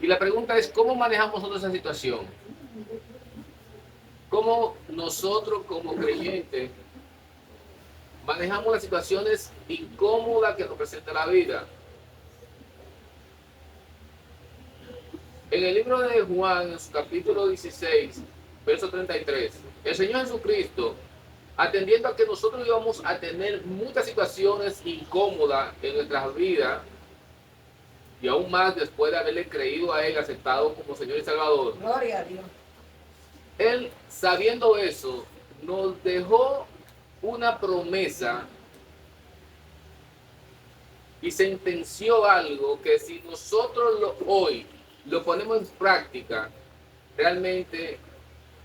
Y la pregunta es, ¿cómo manejamos nosotros esa situación? ¿Cómo nosotros como creyentes manejamos las situaciones incómodas que nos presenta la vida? En el libro de Juan, en su capítulo 16, verso 33, el Señor Jesucristo, atendiendo a que nosotros íbamos a tener muchas situaciones incómodas en nuestras vidas, y aún más después de haberle creído a Él, aceptado como Señor y Salvador, Gloria a Dios. Él, sabiendo eso, nos dejó una promesa y sentenció algo que si nosotros hoy lo ponemos en práctica, realmente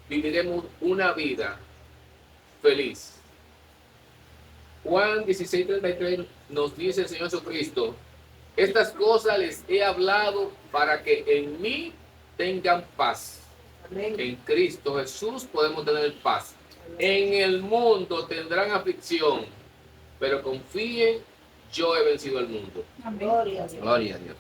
viviremos una vida feliz. Juan 16:33 nos dice el Señor Jesucristo, estas cosas les he hablado para que en mí tengan paz. Amén. En Cristo Jesús podemos tener paz. En el mundo tendrán aflicción, pero confíen, yo he vencido al mundo. Gloria a Dios. Gloria a Dios.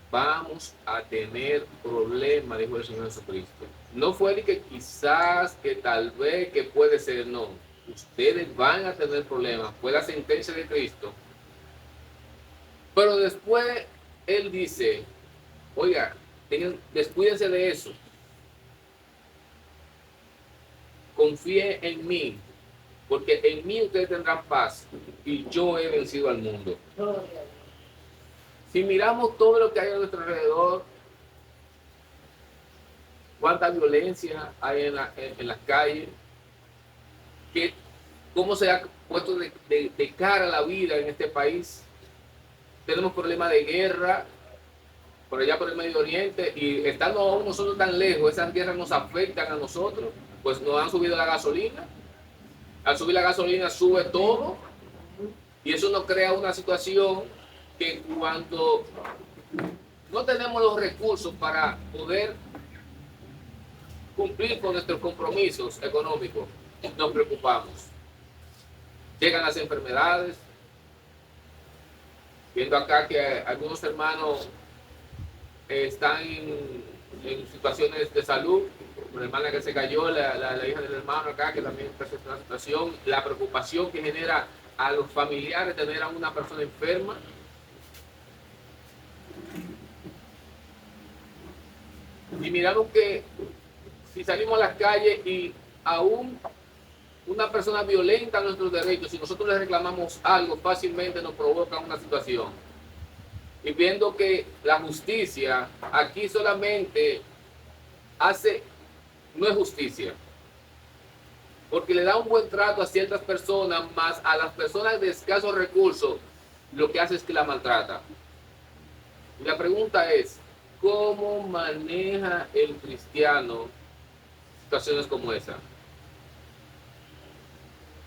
Vamos a tener problemas, dijo el Señor Jesucristo. No fue de que quizás, que tal vez, que puede ser, no. Ustedes van a tener problemas. Fue la sentencia de Cristo. Pero después Él dice, oiga, descuídense de eso. Confíen en mí, porque en mí ustedes tendrán paz y yo he vencido al mundo. Gloria a Dios. Si miramos todo lo que hay a nuestro alrededor, cuánta violencia hay en las calles, cómo se ha puesto de cara la vida en este país. Tenemos problemas de guerra por allá por el Medio Oriente y estando aún nosotros tan lejos, esas guerras nos afectan a nosotros, pues nos han subido la gasolina. Al subir la gasolina sube todo y eso nos crea una situación que cuando no tenemos los recursos para poder cumplir con nuestros compromisos económicos, nos preocupamos. Llegan las enfermedades, viendo acá que algunos hermanos están en situaciones de salud, una hermana que se cayó, la hija del hermano acá que también presenta una situación, la preocupación que genera a los familiares tener a una persona enferma. Y miramos que si salimos a las calles y aún una persona violenta nuestros derechos, si nosotros le reclamamos algo, fácilmente nos provoca una situación. Y viendo que la justicia aquí solamente no es justicia, porque le da un buen trato a ciertas personas, más a las personas de escasos recursos, lo que hace es que la maltrata. Y la pregunta es, ¿cómo maneja el cristiano situaciones como esa?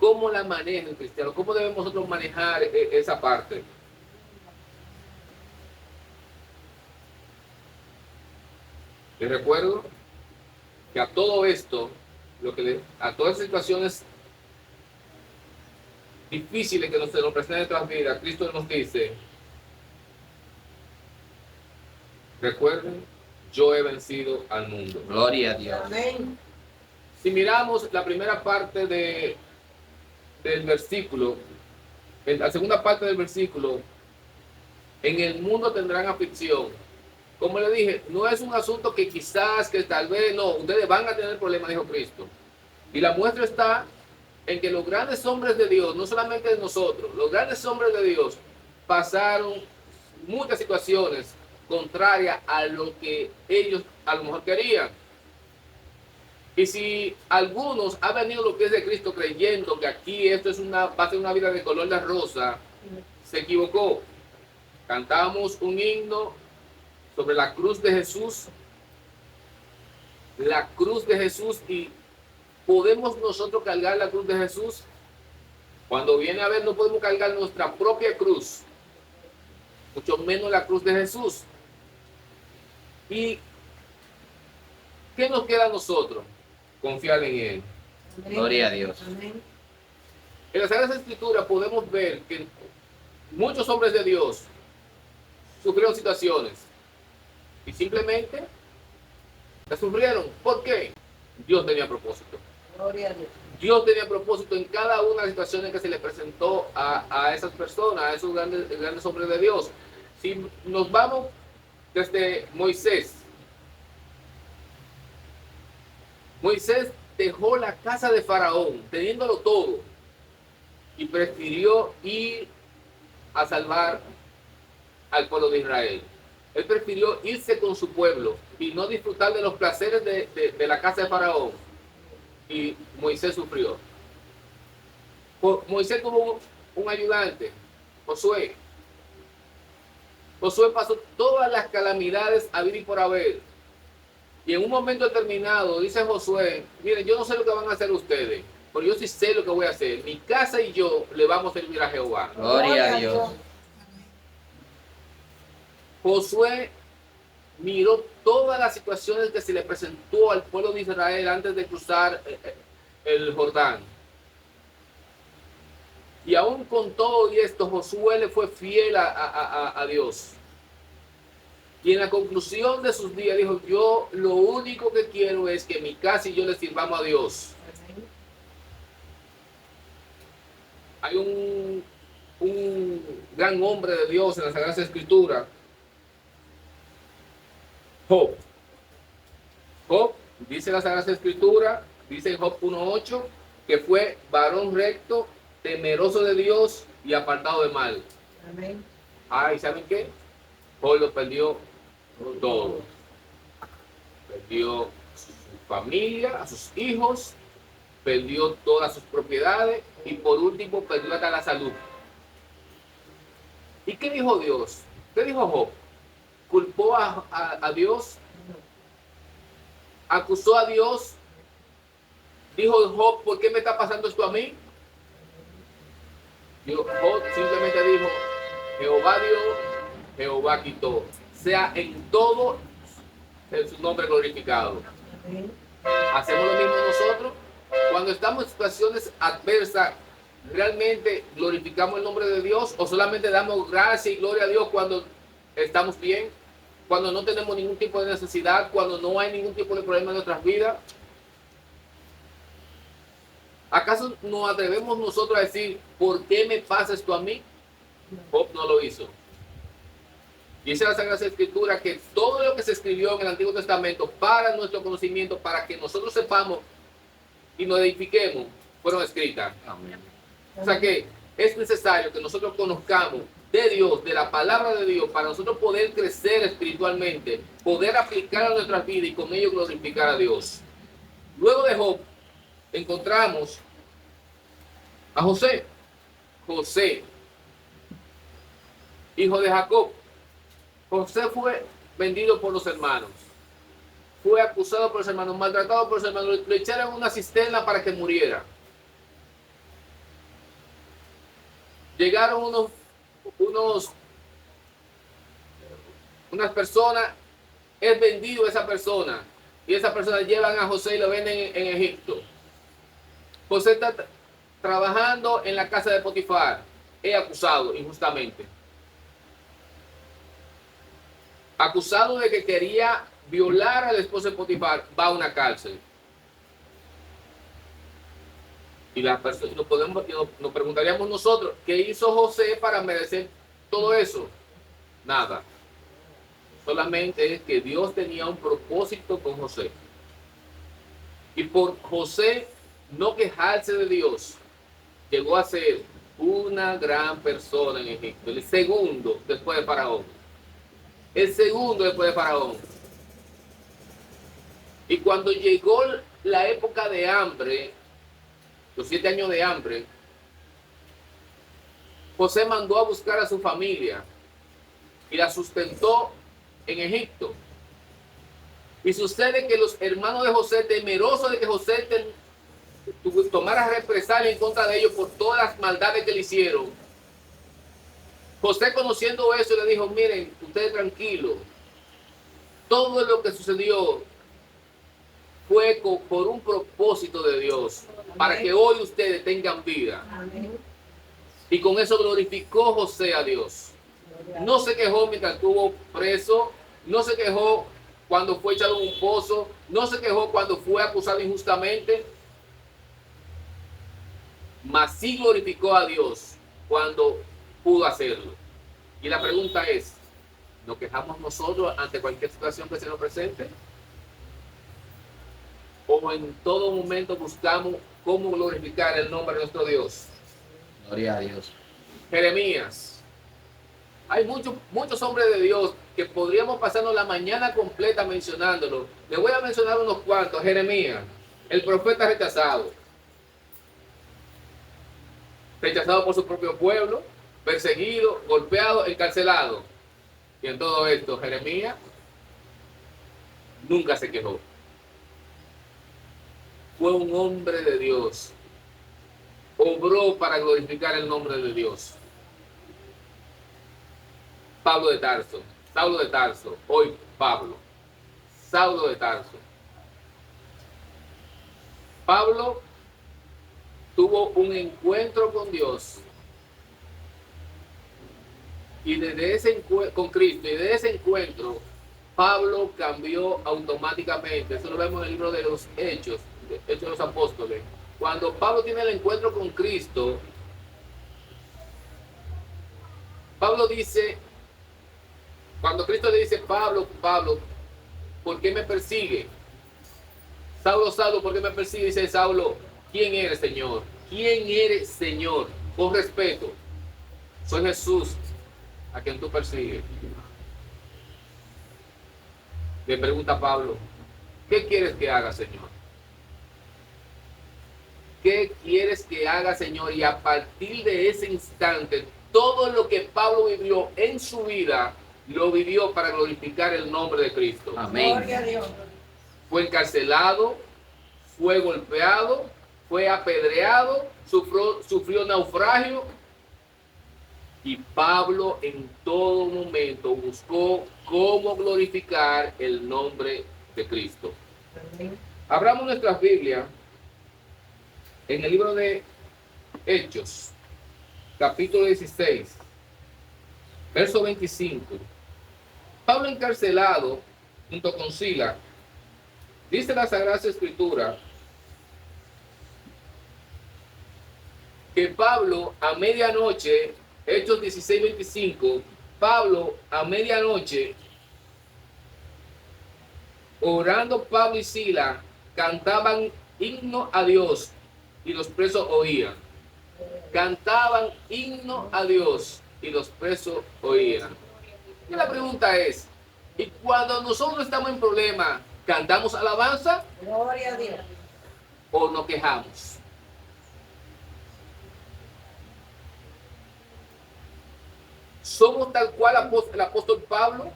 ¿Cómo la maneja el cristiano? ¿Cómo debemos nosotros manejar esa parte? Les recuerdo que a todo esto, a todas las situaciones difíciles que se nos presentan en nuestras vidas, Cristo nos dice, recuerden, yo he vencido al mundo. Gloria a Dios. Amén. Si miramos la primera parte del versículo, en la segunda parte del versículo, en el mundo tendrán aflicción. Como le dije, no es un asunto que quizás, que tal vez, no, ustedes van a tener problemas, dijo Cristo. Y la muestra está en que los grandes hombres de Dios, no solamente de nosotros, los grandes hombres de Dios pasaron muchas situaciones contrarias a lo que ellos a lo mejor querían. Y si algunos han venido los pies de Cristo creyendo que aquí esto va a ser una vida de color de rosa, se equivocó. Cantamos un himno sobre la cruz de Jesús, y podemos nosotros cargar la cruz de Jesús. Cuando viene a ver, no podemos cargar nuestra propia cruz, mucho menos la cruz de Jesús. ¿Y qué nos queda a nosotros? Confiar en Él. Amén. Gloria a Dios. Amén. En las Sagradas Escrituras podemos ver que muchos hombres de Dios sufrieron situaciones y simplemente la sufrieron. ¿Por qué? Dios tenía propósito. Gloria a Dios. Dios tenía propósito en cada una de las situaciones que se le presentó a esas personas, a esos grandes hombres de Dios. Si nos vamos desde Moisés, Moisés dejó la casa de Faraón, teniéndolo todo, y prefirió ir a salvar al pueblo de Israel. Él prefirió irse con su pueblo y no disfrutar de los placeres de la casa de Faraón. Y Moisés sufrió. Moisés tuvo un ayudante, Josué. Josué pasó todas las calamidades a vivir y por haber. Y en un momento determinado dice Josué, miren, yo no sé lo que van a hacer ustedes, pero yo sí sé lo que voy a hacer. Mi casa y yo le vamos a servir a Jehová. Gloria a Dios. Josué miró todas las situaciones que se le presentó al pueblo de Israel antes de cruzar el Jordán. Y aún con todo esto, Josué le fue fiel a Dios. Y en la conclusión de sus días dijo, yo lo único que quiero es que mi casa y yo le sirvamos a Dios. Hay un gran hombre de Dios en la Sagrada Escritura, Job. Job, dice la Sagrada Escritura, dice en Job 1:8, que fue varón recto, temeroso de Dios y apartado de mal. Amén. Ay, ¿saben qué? Job lo perdió todo. Perdió su familia, a sus hijos, perdió todas sus propiedades y por último perdió hasta la salud. ¿Y qué dijo Dios? ¿Qué dijo Job? ¿Culpó a Dios? ¿Acusó a Dios? Dijo Job, ¿por qué me está pasando esto a mí? Job simplemente dijo, Jehová dio, Jehová quitó. Sea en todo en su nombre glorificado. Amén. Hacemos lo mismo nosotros. Cuando estamos en situaciones adversas, ¿realmente glorificamos el nombre de Dios o solamente damos gracia y gloria a Dios cuando estamos bien? Cuando no tenemos ningún tipo de necesidad, cuando no hay ningún tipo de problema en nuestras vidas. ¿Acaso nos atrevemos nosotros a decir, ¿por qué me pasa esto a mí? Job no lo hizo. Dice la Sagrada Escritura que todo lo que se escribió en el Antiguo Testamento para nuestro conocimiento, para que nosotros sepamos y nos edifiquemos, fueron escritas. Amén. O sea que es necesario que nosotros conozcamos de Dios, de la palabra de Dios, para nosotros poder crecer espiritualmente, poder aplicar a nuestra vida y con ello glorificar a Dios. Luego de Job, encontramos a José. José, hijo de Jacob. José fue vendido por los hermanos. Fue acusado por los hermanos, maltratado por los hermanos. Lo echaron en una cisterna para que muriera. Llegaron unas personas, es vendido esa persona. Y esa persona llevan a José y lo venden en Egipto. José está trabajando en la casa de Potifar. Es acusado injustamente. Acusado de que quería violar al esposo de Potifar, va a una cárcel. Y las personas nos preguntaríamos nosotros, ¿qué hizo José para merecer todo eso? Nada. Solamente es que Dios tenía un propósito con José. Y por José no quejarse de Dios, llegó a ser una gran persona en Egipto. El segundo después de Faraón. El segundo después de Faraón. Y cuando llegó la época de hambre, los 7 años de hambre, José mandó a buscar a su familia y la sustentó en Egipto. Y sucede que los hermanos de José, temerosos de que José tomara represalia en contra de ellos por todas las maldades que le hicieron, José, conociendo eso, le dijo, miren, ustedes tranquilos, todo lo que sucedió fue por un propósito de Dios, para que hoy ustedes tengan vida. Amén. Y con eso glorificó José a Dios. No se quejó mientras estuvo preso, no se quejó cuando fue echado en un pozo, no se quejó cuando fue acusado injustamente, mas sí glorificó a Dios cuando pudo hacerlo. Y la pregunta es, ¿nos quejamos nosotros ante cualquier situación que se nos presente? ¿O en todo momento buscamos cómo glorificar el nombre de nuestro Dios? Gloria a Dios. Jeremías. Hay muchos hombres de Dios que podríamos pasarnos la mañana completa mencionándolo. Le voy a mencionar unos cuantos. Jeremías, el profeta rechazado. Rechazado por su propio pueblo, perseguido, golpeado, encarcelado. Y en todo esto, Jeremías nunca se quejó. Fue un hombre de Dios. Obró para glorificar el nombre de Dios. Pablo de Tarso, Saulo de Tarso, hoy Pablo, Saulo de Tarso. Pablo tuvo un encuentro con Dios y desde ese con Cristo, y de ese encuentro Pablo cambió automáticamente. Eso lo vemos en el libro de los Hechos de los Apóstoles. Cuando Pablo tiene el encuentro con Cristo, Pablo dice, cuando Cristo le dice, Pablo, Pablo, ¿por qué me persigue? Saulo, Saulo, ¿por qué me persigue? Dice Saulo, ¿quién eres, Señor? ¿Quién eres, Señor? Con respeto, soy Jesús, a quien tú persigues. Le pregunta a Pablo, ¿qué quieres que haga, Señor? ¿Qué quieres que haga, Señor? Y a partir de ese instante, todo lo que Pablo vivió en su vida, lo vivió para glorificar el nombre de Cristo. Amén. Gloria a Dios. Fue encarcelado, fue golpeado, fue apedreado, sufrió naufragio. Y Pablo en todo momento buscó cómo glorificar el nombre de Cristo. Abramos nuestras Biblias en el libro de Hechos, capítulo 16, verso 25. Pablo encarcelado junto con Sila, dice la Sagrada Escritura que Pablo a medianoche, Hechos 16, 25, Pablo a medianoche, orando Pablo y Sila, cantaban himno a Dios y los presos oían. Cantaban himno a Dios y los presos oían. Y la pregunta es, ¿y cuando nosotros estamos en problema, cantamos alabanza Gloria a Dios. o nos quejamos? Somos tal cual el apóstol Pablo,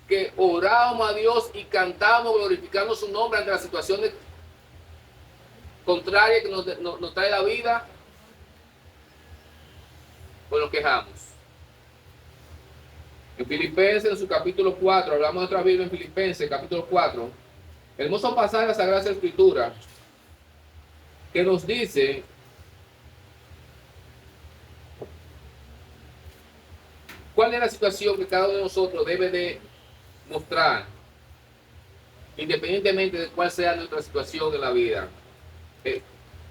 que orábamos a Dios y cantábamos glorificando su nombre ante las situaciones contrarias que nos trae la vida, o nos quejamos. En Filipenses, en su capítulo 4, hablamos de otra Biblia en Filipenses, capítulo 4, hermoso pasaje de la Sagrada Escritura, que nos dice cuál es la situación que cada uno de nosotros debe de mostrar, independientemente de cuál sea nuestra situación en la vida.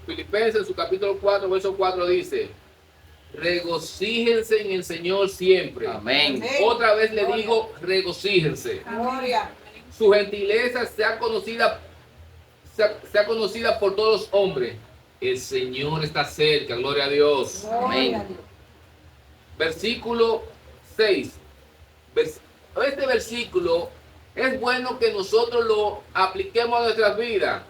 Filipenses, en su capítulo 4, verso 4 dice, regocíjense en el Señor siempre. Amén. Otra vez le digo, regocíjense. Gloria. Su gentileza sea conocida por todos los hombres. El Señor está cerca, gloria a Dios. Gloria a Dios. Versículo 6. Este versículo es bueno que nosotros lo apliquemos a nuestras vidas.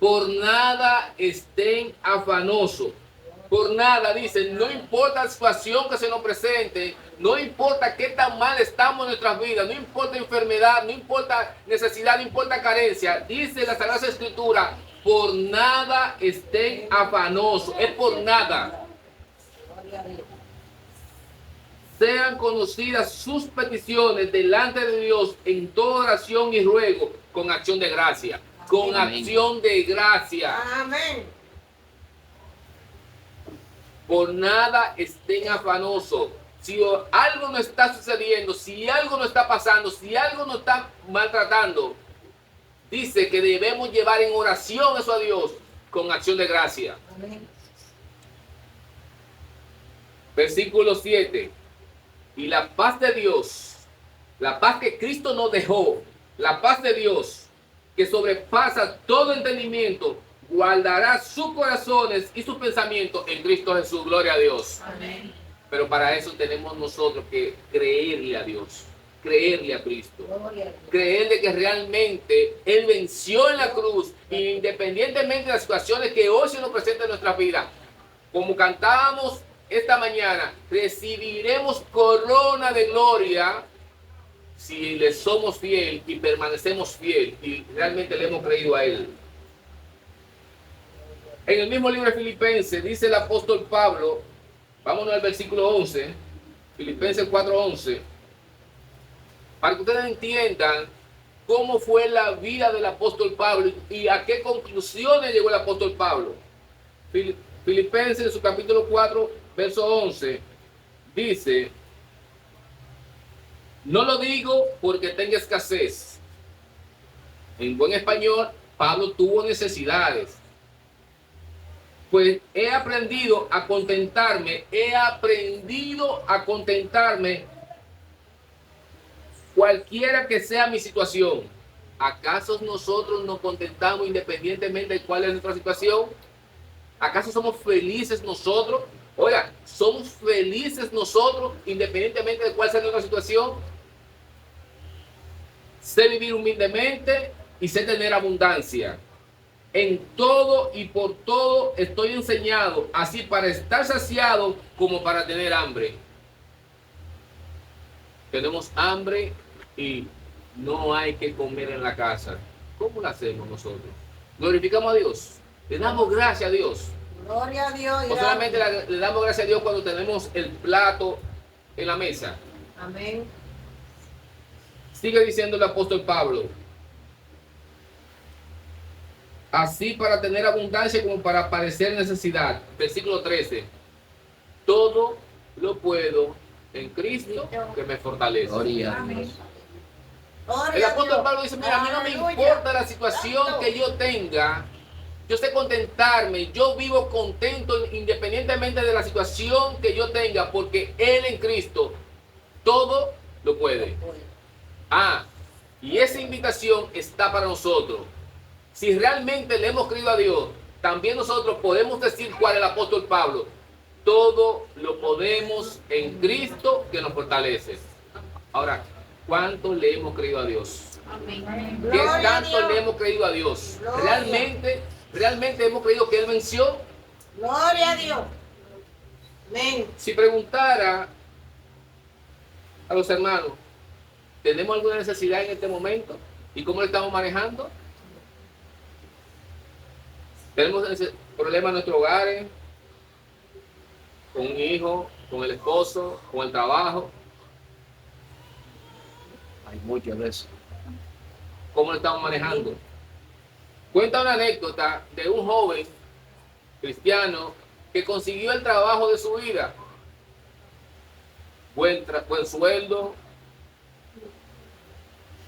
Por nada estén afanosos. Por nada, dice, no importa la situación que se nos presente, no importa qué tan mal estamos en nuestras vidas, no importa enfermedad, no importa necesidad, no importa carencia, dice la Sagrada Escritura, por nada estén afanosos, es por nada. Gloria a Dios. Sean conocidas sus peticiones delante de Dios en toda oración y ruego, con acción de gracia, con Amén. acción de gracia. Amén. Por nada estén afanosos, si algo no está sucediendo, si algo no está pasando, si algo nos está maltratando, dice que debemos llevar en oración eso a Dios con acción de gracia. Amén. Versículo 7. Y la paz de Dios, la paz que Cristo nos dejó, la paz de Dios, que sobrepasa todo entendimiento, guardará sus corazones y sus pensamientos en Cristo Jesús. Gloria a Dios. Amén. Pero para eso tenemos nosotros que creerle a Dios, creerle a Cristo, Gloria a Dios. creerle que realmente Él venció en la cruz, independientemente de las situaciones que hoy se nos presentan en nuestra vida. Como cantábamos esta mañana, recibiremos corona de gloria si le somos fiel y permanecemos fiel y realmente le hemos creído a Él. En el mismo libro de Filipenses dice el apóstol Pablo, vámonos al versículo 11, Filipenses 4:11, para que ustedes entiendan cómo fue la vida del apóstol Pablo y a qué conclusiones llegó el apóstol Pablo. Filipenses en su capítulo 4, verso 11, dice: no lo digo porque tenga escasez. En buen español, Pablo tuvo necesidades. Pues he aprendido a contentarme cualquiera que sea mi situación. ¿Acaso nosotros nos contentamos independientemente de cuál es nuestra situación? ¿Acaso somos felices nosotros? Oiga, ¿somos felices nosotros independientemente de cuál sea nuestra situación? Sé vivir humildemente y sé tener abundancia. En todo y por todo estoy enseñado, así para estar saciado como para tener hambre. Tenemos hambre y no hay que comer en la casa. ¿Cómo lo hacemos nosotros? Glorificamos a Dios. Le damos gracias a Dios. Gloria a Dios. O solamente le damos gracias a Dios cuando tenemos el plato en la mesa. Amén. Sigue diciendo el apóstol Pablo: así para tener abundancia como para padecer necesidad. Versículo 13. Todo lo puedo en Cristo que me fortalece. Gloria a Amén. Dios. Gloria El a apóstol Dios. Pablo dice: mira, a mí no me Aleluya. importa la situación Santo. que yo tenga. Yo sé contentarme, yo vivo contento independientemente de la situación que yo tenga, porque Él en Cristo todo lo puede. Ah, y esa invitación está para nosotros. Si realmente le hemos creído a Dios, también nosotros podemos decir cuál es el apóstol Pablo: todo lo podemos en Cristo que nos fortalece. Ahora, ¿cuánto le hemos creído a Dios? Amén. ¿Qué Gloria a tanto Dios. le hemos creído a Dios? Gloria. ¿Realmente hemos creído que Él venció? Gloria a Dios. Amén. Si preguntara a los hermanos, ¿tenemos alguna necesidad en este momento? ¿Y cómo lo estamos manejando? ¿Tenemos problemas en nuestros hogares? ¿Con un hijo? ¿Con el esposo? ¿Con el trabajo? Hay mucho de eso. ¿Cómo lo estamos manejando? Cuenta una anécdota de un joven cristiano que consiguió el trabajo de su vida. Buen sueldo,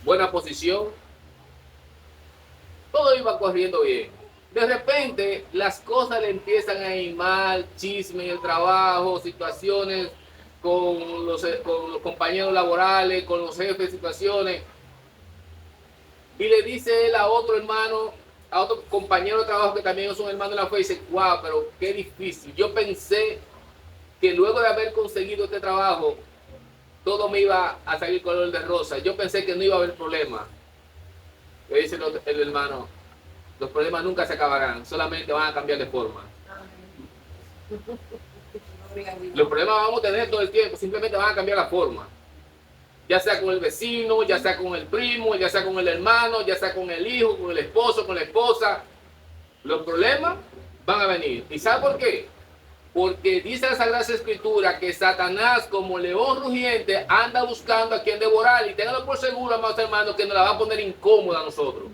buena posición, todo iba corriendo bien. De repente las cosas le empiezan a ir mal, chisme en el trabajo, situaciones con los compañeros laborales, con los jefes, situaciones. Y le dice él a otro hermano, a otro compañero de trabajo que también es un hermano de la fe, y dice: wow, pero qué difícil. Yo pensé que luego de haber conseguido este trabajo, todo me iba a salir color de rosa. Yo pensé que no iba a haber problema. Le dice el hermano: los problemas nunca se acabarán, solamente van a cambiar de forma. Gloria a Dios. Los problemas vamos a tener todo el tiempo, simplemente van a cambiar la forma. Ya sea con el vecino, ya sea con el primo, ya sea con el hermano, ya sea con el hijo, con el esposo, con la esposa. Los problemas van a venir. ¿Y sabe por qué? Porque dice la Sagrada Escritura que Satanás, como león rugiente, anda buscando a quien devorar. Y ténganlo por seguro, amados hermanos, que nos la va a poner incómoda a nosotros.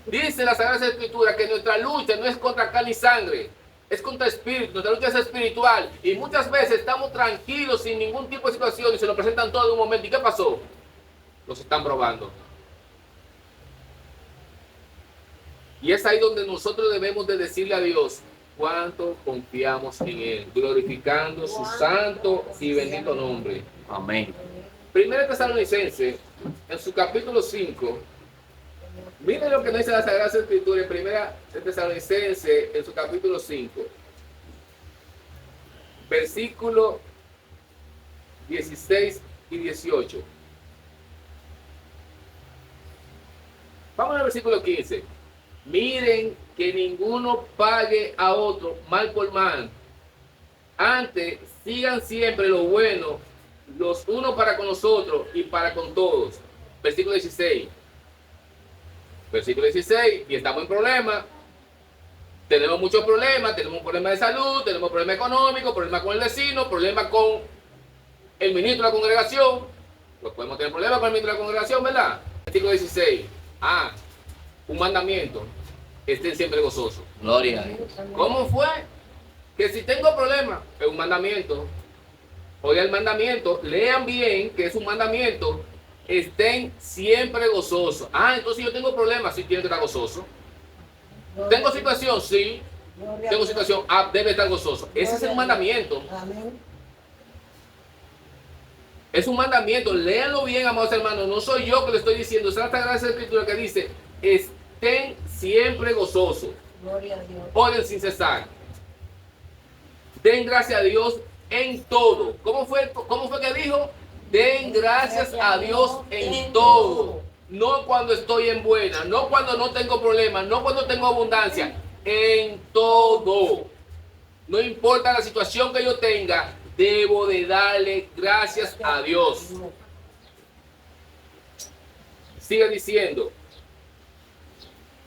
Dice la Sagrada Escritura que nuestra lucha no es contra carne y sangre, Es contra espíritu, nuestra lucha es espiritual. Y muchas veces estamos tranquilos sin ningún tipo de situación y se nos presentan todo en un momento. ¿Y qué pasó? Los están probando. Y es ahí donde nosotros debemos de decirle a Dios cuánto confiamos en Él, glorificando su santo y bendito nombre. Amén. Primera Tesalonicenses, en su capítulo 5, miren lo que nos dice la Sagrada Escritura en Primera Tesalonicenses, en su capítulo 5, versículo 16 y 18. Vamos al versículo 15. Miren que ninguno pague a otro mal por mal. Antes, sigan siempre lo bueno, los unos para con los otros y para con todos. Versículo 16. Versículo 16. Y estamos en problemas. Tenemos muchos problemas. Tenemos un problema de salud, tenemos problema económico, problema con el vecino, problema con el ministro de la congregación. Pues podemos tener problemas con el ministro de la congregación, ¿verdad? Versículo 16. Un mandamiento. Estén siempre gozosos. Gloria a Dios. ¿Cómo fue? Que si tengo problemas, es un mandamiento. Oigan el mandamiento, lean bien que es un mandamiento. Estén siempre gozosos. Entonces yo tengo problemas, sí, tiene que estar gozoso. Tengo situación, sí. Tengo situación, debe estar gozoso. Ese es el mandamiento. Amén. Es un mandamiento, léanlo bien, amados hermanos. No soy yo que le estoy diciendo, es la Sagrada Escritura que dice: estén siempre gozosos. Gloria a Dios. Oren sin cesar. Den gracias a Dios en todo. ¿Cómo fue que dijo? Den gracias a Dios en todo. No cuando estoy en buena, no cuando no tengo problemas, no cuando tengo abundancia. En todo. No importa la situación que yo tenga, debo de darle gracias a Dios. Sigue diciendo: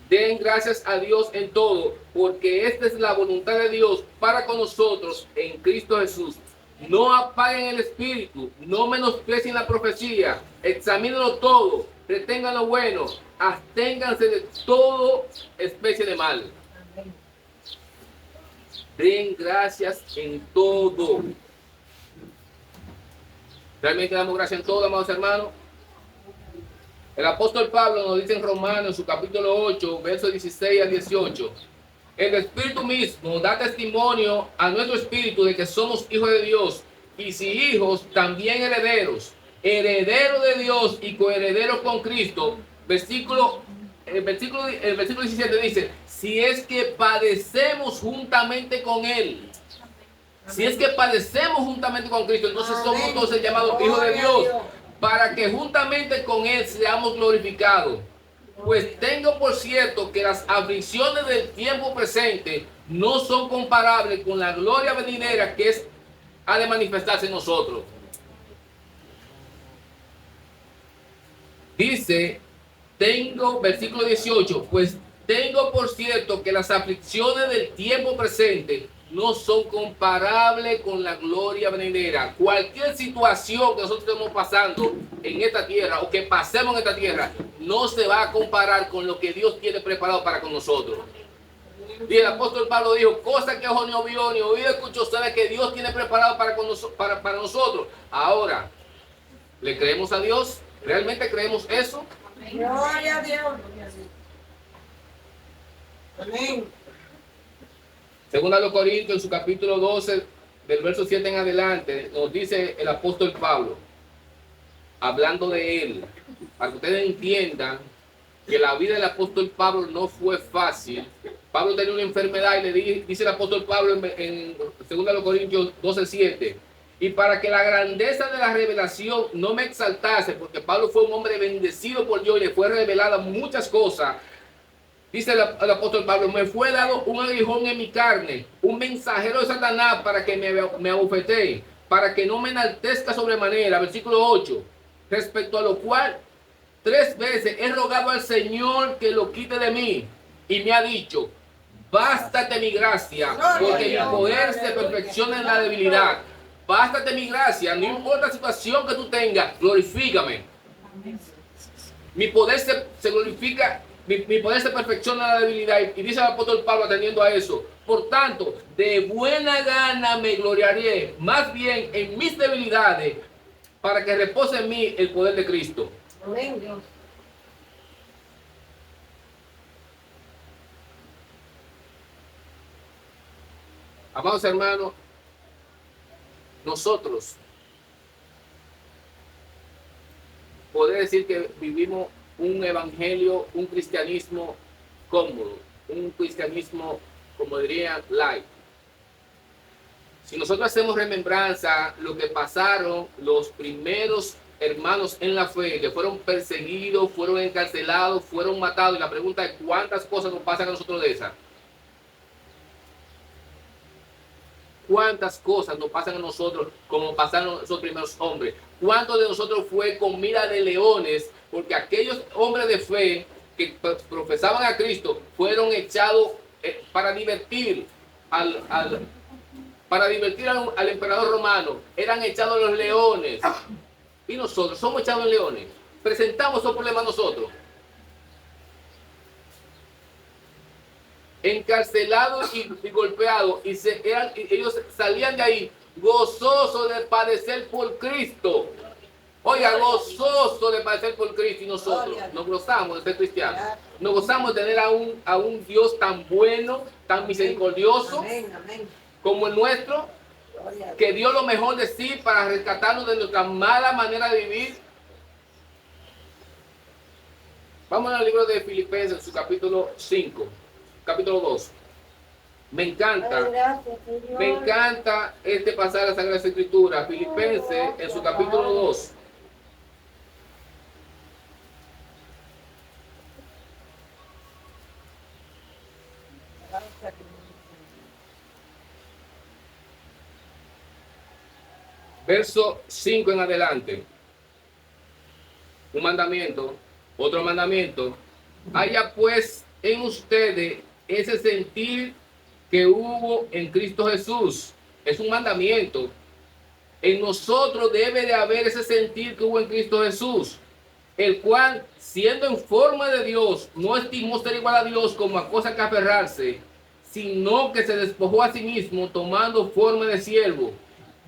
den gracias a Dios en todo, porque esta es la voluntad de Dios para con nosotros en Cristo Jesús. No apaguen el espíritu, no menosprecien la profecía, examínenlo todo, retengan lo bueno, absténganse de toda especie de mal. Den gracias en todo. ¿Realmente damos gracias en todo, amados hermanos? El apóstol Pablo nos dice en Romanos, en su capítulo 8, versos 16 a 18. El Espíritu mismo da testimonio a nuestro espíritu de que somos hijos de Dios, y si hijos, también herederos, herederos de Dios y coherederos con Cristo. El versículo 17 dice: si es que padecemos juntamente con Él. Si es que padecemos juntamente con Cristo, entonces somos entonces llamados hijos de Dios, para que juntamente con Él seamos glorificados. Pues tengo por cierto que las aflicciones del tiempo presente no son comparables con la gloria venidera que ha de manifestarse en nosotros. Dice, versículo 18, pues tengo por cierto que las aflicciones del tiempo presente no son comparables con la gloria venidera. Cualquier situación que nosotros estemos pasando en esta tierra o que pasemos en esta tierra no se va a comparar con lo que Dios tiene preparado para con nosotros. Y el apóstol Pablo dijo: cosa que ojo no vio ni oído escuchó, sabe que Dios tiene preparado para nosotros. Ahora, ¿le creemos a Dios? ¿Realmente creemos eso? Gloria a Dios. Amén. Según a los Corintios, en su capítulo 12, del verso 7 en adelante, nos dice el apóstol Pablo, hablando de él, para que ustedes entiendan que la vida del apóstol Pablo no fue fácil. Pablo tenía una enfermedad y le dice el apóstol Pablo en 2 Corintios 12:7, y para que la grandeza de la revelación no me exaltase, porque Pablo fue un hombre bendecido por Dios y le fue revelada muchas cosas. Dice el apóstol Pablo: me fue dado un aguijón en mi carne, un mensajero de Satanás para que me abofetee, para que no me enaltezca sobremanera. Versículo 8, respecto a lo cual 3 veces he rogado al Señor que lo quite de mí, y me ha dicho: bástate mi gracia, porque mi poder se perfecciona en la debilidad. Bástate mi gracia, no importa la situación que tú tengas, glorifícame. Mi poder se glorifica Mi poder se perfecciona en la debilidad. Y dice el apóstol Pablo atendiendo a eso. Por tanto, de buena gana me gloriaré, más bien en mis debilidades, para que repose en mí el poder de Cristo. Amén, Dios. Amados hermanos, nosotros poder decir que vivimos un evangelio, un cristianismo cómodo, un cristianismo, como dirían, light. Si nosotros hacemos remembranza lo que pasaron los primeros hermanos en la fe, que fueron perseguidos, fueron encarcelados, fueron matados, y la pregunta es ¿cuántas cosas nos pasan a nosotros de esas? ¿Cuántas cosas nos pasan a nosotros como pasaron esos primeros hombres? ¿Cuántos de nosotros fue comida de leones? Porque aquellos hombres de fe que profesaban a Cristo fueron echados para divertir al emperador romano. Eran echados los leones. Y nosotros somos echados en leones. Presentamos esos problemas nosotros. Encarcelados y golpeados, y ellos salían de ahí gozosos de padecer por Cristo. Oiga, gozoso de padecer por Cristo, y nosotros nos gozamos de ser cristianos. Nos gozamos de tener a un Dios tan bueno, tan misericordioso, Amén, amén. como el nuestro, Gloria a que Dios. dio lo mejor de sí para rescatarnos de nuestra mala manera de vivir. Vamos al libro de Filipenses, su capítulo 5. Capítulo 2. Me encanta, Ay, gracias, Señor. me encanta este pasaje de la Sagrada Escritura, Filipenses en su capítulo 2. Verso 5 en adelante. Un mandamiento, otro mandamiento. Haya pues en ustedes ese sentir que hubo en Cristo Jesús. Es un mandamiento. En nosotros debe de haber ese sentir que hubo en Cristo Jesús, el cual, siendo en forma de Dios, no estimó ser igual a Dios como a cosa que aferrarse, sino que se despojó a sí mismo, tomando forma de siervo,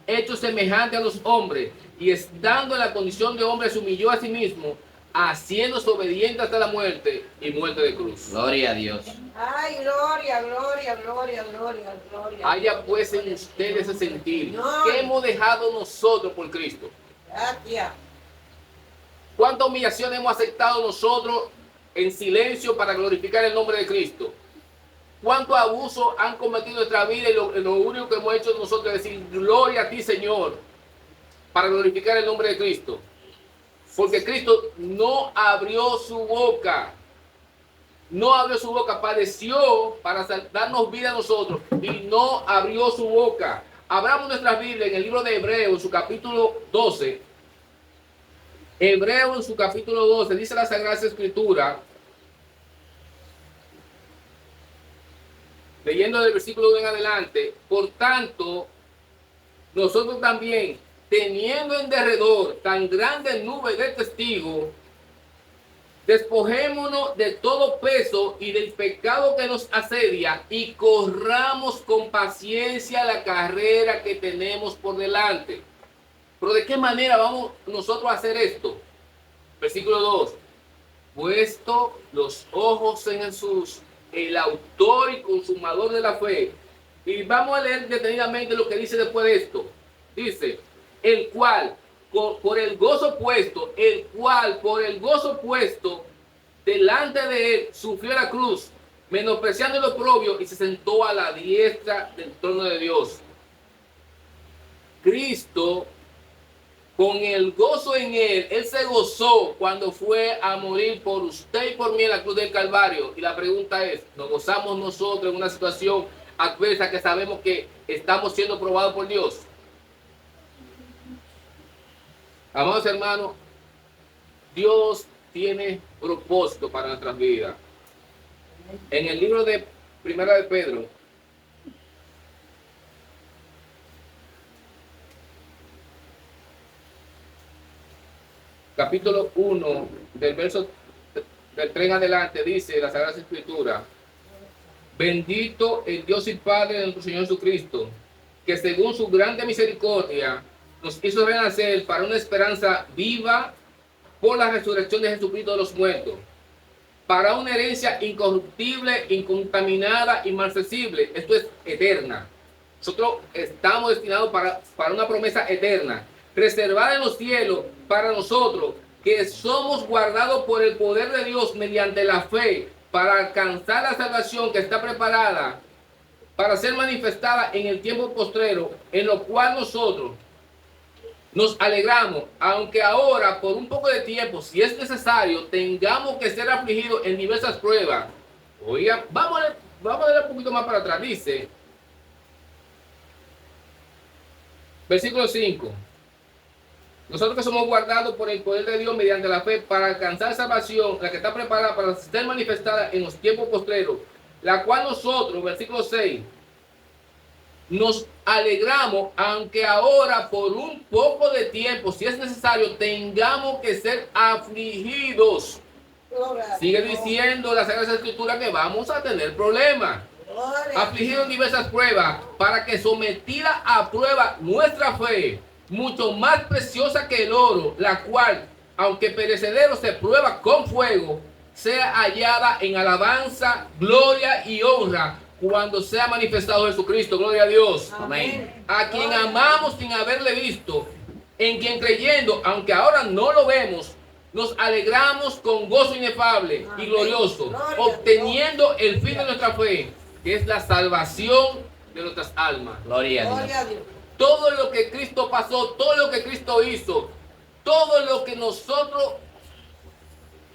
hecho semejante a los hombres, y estando en la condición de hombre, se humilló a sí mismo, haciéndose obediente hasta la muerte y muerte de cruz. Gloria a Dios. Ay, gloria, gloria, gloria, gloria, gloria. Haya pues en ustedes ese sentir Señor. que hemos dejado nosotros por Cristo. Gracias. ¿Cuánta humillación hemos aceptado nosotros en silencio para glorificar el nombre de Cristo? ¿Cuánto abuso han cometido en nuestra vida y lo único que hemos hecho nosotros es decir gloria a ti, Señor, para glorificar el nombre de Cristo? Porque Cristo no abrió su boca, padeció para darnos vida a nosotros y no abrió su boca. Abramos nuestras Biblias en el libro de Hebreos, en su capítulo 12. Hebreos en su capítulo 12, dice la Sagrada Escritura, leyendo del versículo 1 en adelante: por tanto, nosotros también, teniendo en derredor tan grande nube de testigos, despojémonos de todo peso y del pecado que nos asedia y corramos con paciencia la carrera que tenemos por delante. Pero ¿de qué manera vamos nosotros a hacer esto? Versículo 2. Puesto los ojos en Jesús, el autor y consumador de la fe. Y vamos a leer detenidamente lo que dice después de esto. Dice, el cual por el gozo puesto delante de él sufrió la cruz, menospreciando el oprobio, y se sentó a la diestra del trono de Dios. Cristo, con el gozo en él se gozó cuando fue a morir por usted y por mí en la cruz del Calvario. Y la pregunta es, ¿nos gozamos nosotros en una situación adversa que sabemos que estamos siendo probados por Dios? Amados hermanos, Dios tiene propósito para nuestras vidas. En el libro de Primera de Pedro, capítulo 1, del verso del 3 en adelante, dice la Sagrada Escritura: bendito el Dios y Padre de nuestro Señor Jesucristo, que según su grande misericordia nos hizo renacer para una esperanza viva por la resurrección de Jesucristo de los muertos, para una herencia incorruptible, incontaminada, inmarcesible. Esto es eterna. Nosotros estamos destinados para una promesa eterna, reservada en los cielos para nosotros, que somos guardados por el poder de Dios mediante la fe, para alcanzar la salvación que está preparada para ser manifestada en el tiempo postrero, en lo cual nosotros nos alegramos, aunque ahora por un poco de tiempo, si es necesario, tengamos que ser afligidos en diversas pruebas. Oigan, vamos a leer un poquito más para atrás. Dice, versículo 5. Nosotros que somos guardados por el poder de Dios mediante la fe para alcanzar salvación, la que está preparada para ser manifestada en los tiempos postreros, la cual nosotros, versículo 6, nos alegramos, aunque ahora por un poco de tiempo, si es necesario, tengamos que ser afligidos. Sigue diciendo la Sagrada Escritura que vamos a tener problemas. Afligidos en diversas pruebas, para que sometida a prueba nuestra fe, mucho más preciosa que el oro, la cual, aunque perecedero se prueba con fuego, sea hallada en alabanza, gloria y honra cuando sea manifestado Jesucristo. Gloria a Dios. Amén. A quien amamos sin haberle visto, en quien creyendo, aunque ahora no lo vemos, nos alegramos con gozo inefable y glorioso, obteniendo el fin de nuestra fe, que es la salvación de nuestras almas. Gloria a Dios. Gloria a Dios. Todo lo que Cristo pasó, todo lo que Cristo hizo, todo lo que nosotros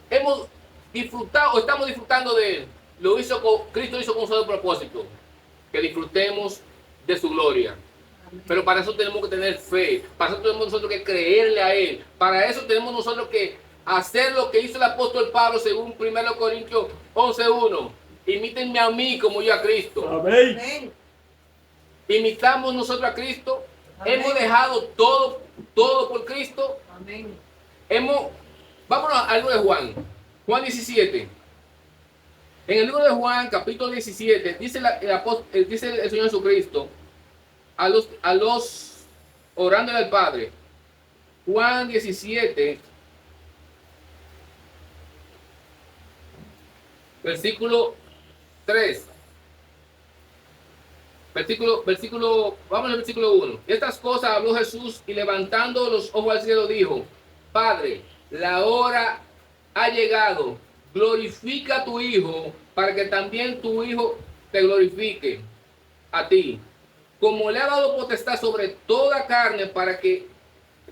hemos disfrutado o estamos disfrutando de Él, Cristo hizo con un solo propósito: que disfrutemos de su gloria. Pero para eso tenemos que tener fe, para eso tenemos nosotros que creerle a Él, para eso tenemos nosotros que hacer lo que hizo el apóstol Pablo según 1 Corintios 11:1. Imítenme a mí como yo a Cristo. Amén. Amén. Imitamos nosotros a Cristo. Amén. Hemos dejado todo por Cristo. Amén. Vámonos al libro de Juan. Juan 17. En el libro de Juan, capítulo 17, dice el Señor Jesucristo a los orándole al Padre. Juan 17, versículo 3. Vamos al versículo 1. Estas cosas habló Jesús y levantando los ojos al cielo dijo: Padre, la hora ha llegado, glorifica a tu Hijo, para que también tu Hijo te glorifique a ti, como le ha dado potestad sobre toda carne, para que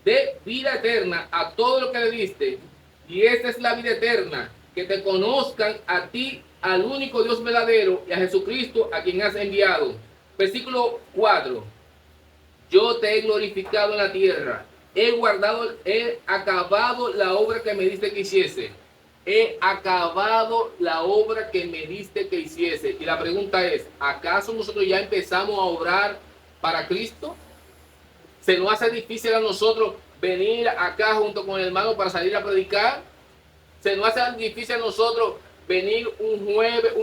dé vida eterna a todo lo que le diste. Y esta es la vida eterna, que te conozcan a ti, al único Dios verdadero, y a Jesucristo, a quien has enviado. Versículo 4. Yo te he glorificado en la tierra, he acabado la obra que me diste que hiciese. He acabado la obra que me diste que hiciese. Y la pregunta es, ¿acaso nosotros ya empezamos a obrar para Cristo? ¿Se nos hace difícil a nosotros venir acá junto con el hermano para salir a predicar? ¿Se nos hace difícil a nosotros venir un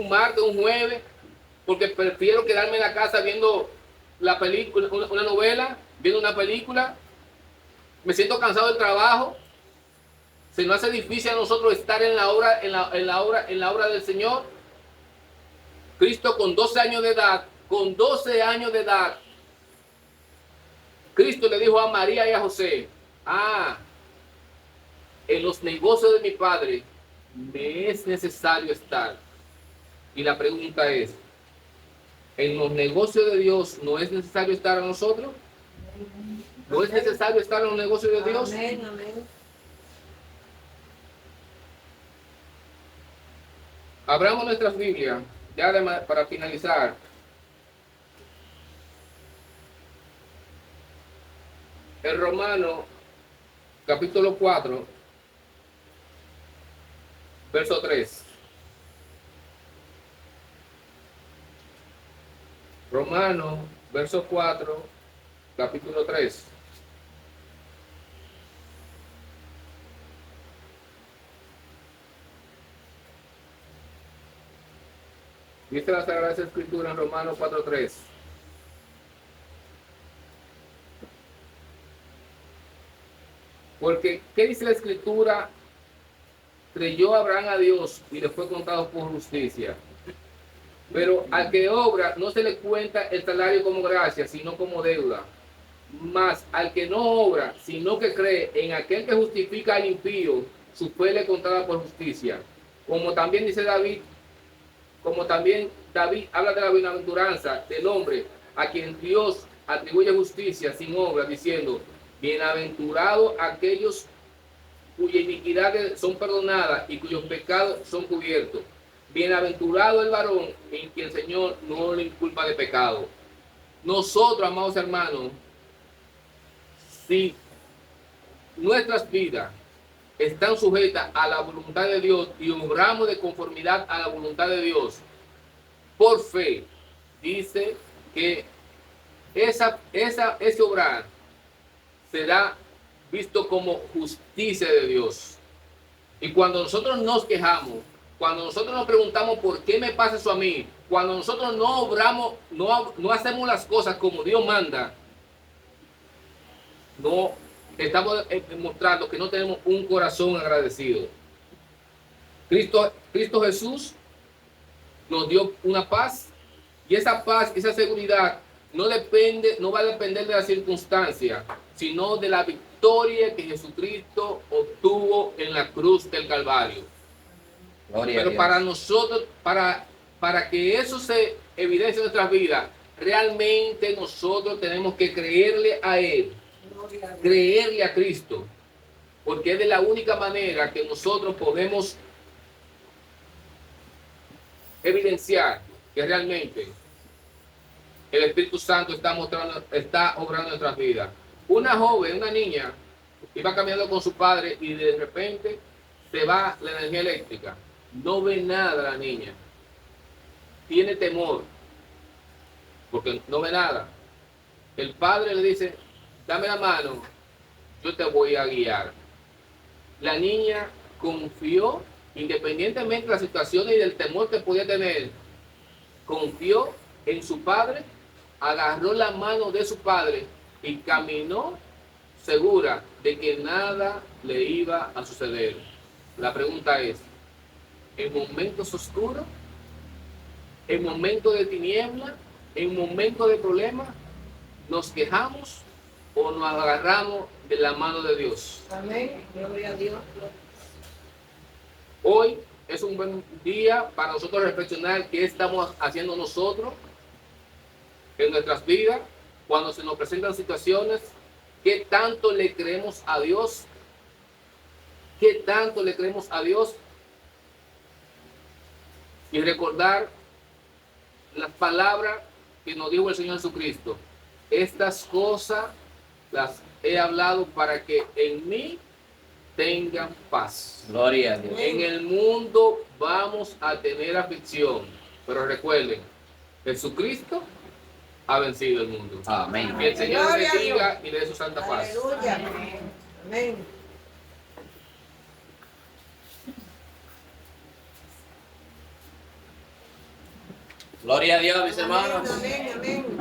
martes, un jueves, porque prefiero quedarme en la casa viendo la película, una novela, viendo una película? Me siento cansado del trabajo. ¿Se nos hace difícil a nosotros estar en la obra del Señor? Cristo con 12 años de edad, Cristo le dijo a María y a José: en los negocios de mi Padre me es necesario estar. Y la pregunta es, ¿en los negocios de Dios no es necesario estar a nosotros? ¿No es necesario estar en los negocios de Dios? Amén, amén. Abramos nuestras Biblias, ya para finalizar. En Romano, capítulo 4, verso 3. Romano, verso 4, capítulo 3. Dice la Sagrada Escritura en Romanos 4:3. Porque, ¿qué dice la Escritura? Creyó Abraham a Dios y le fue contado por justicia. Pero al que obra no se le cuenta el salario como gracia, sino como deuda. Mas al que no obra, sino que cree en aquel que justifica al impío, su fe le contada por justicia. Como también dice David, como también David habla de la bienaventuranza del hombre a quien Dios atribuye justicia sin obra, diciendo, bienaventurados aquellos cuyas iniquidades son perdonadas y cuyos pecados son cubiertos. Bienaventurado el varón en quien el Señor no le inculpa de pecado. Nosotros, amados hermanos, si nuestras vidas están sujetas a la voluntad de Dios y obramos de conformidad a la voluntad de Dios, por fe, dice que ese obrar será visto como justicia de Dios. Y cuando nosotros nos quejamos, cuando nosotros nos preguntamos por qué me pasa eso a mí, cuando nosotros no obramos, no hacemos las cosas como Dios manda, no estamos demostrando que no tenemos un corazón agradecido. Cristo Jesús nos dio una paz, y esa paz, esa seguridad no va a depender de la circunstancia, sino de la victoria que Jesucristo obtuvo en la cruz del Calvario. Gloria a Pero Dios. para nosotros, para que eso se evidencie en nuestras vidas, realmente nosotros tenemos que creerle a Él, Gloria a Dios. creerle a Cristo, porque es de la única manera que nosotros podemos evidenciar que realmente el Espíritu Santo está obrando en nuestras vidas. Una joven, una niña, iba caminando con su padre y de repente se va la energía eléctrica. No ve nada la niña. Tiene temor porque no ve nada. El padre le dice, dame la mano, yo te voy a guiar. La niña confió, independientemente de las situaciones y del temor que podía tener, confió en su padre, agarró la mano de su padre y caminó segura de que nada le iba a suceder. La pregunta es, en momentos oscuros, en momentos de tiniebla, en momentos de problemas, ¿nos quejamos o nos agarramos de la mano de Dios? Amén. Gloria a Dios. Hoy es un buen día para nosotros reflexionar qué estamos haciendo nosotros en nuestras vidas cuando se nos presentan situaciones, qué tanto le creemos a Dios, qué tanto le creemos a Dios, y recordar las palabras que nos dijo el Señor Jesucristo. Estas cosas las he hablado para que en mí tengan paz. Gloria a Dios. En el mundo vamos a tener aflicción, pero recuerden, Jesucristo ha vencido el mundo. Amén. Que el Señor Gloria les a Dios. bendiga y le dé su santa paz. Aleluya. Amén. Gloria a Dios, mis hermanos. Amén, amén, amén.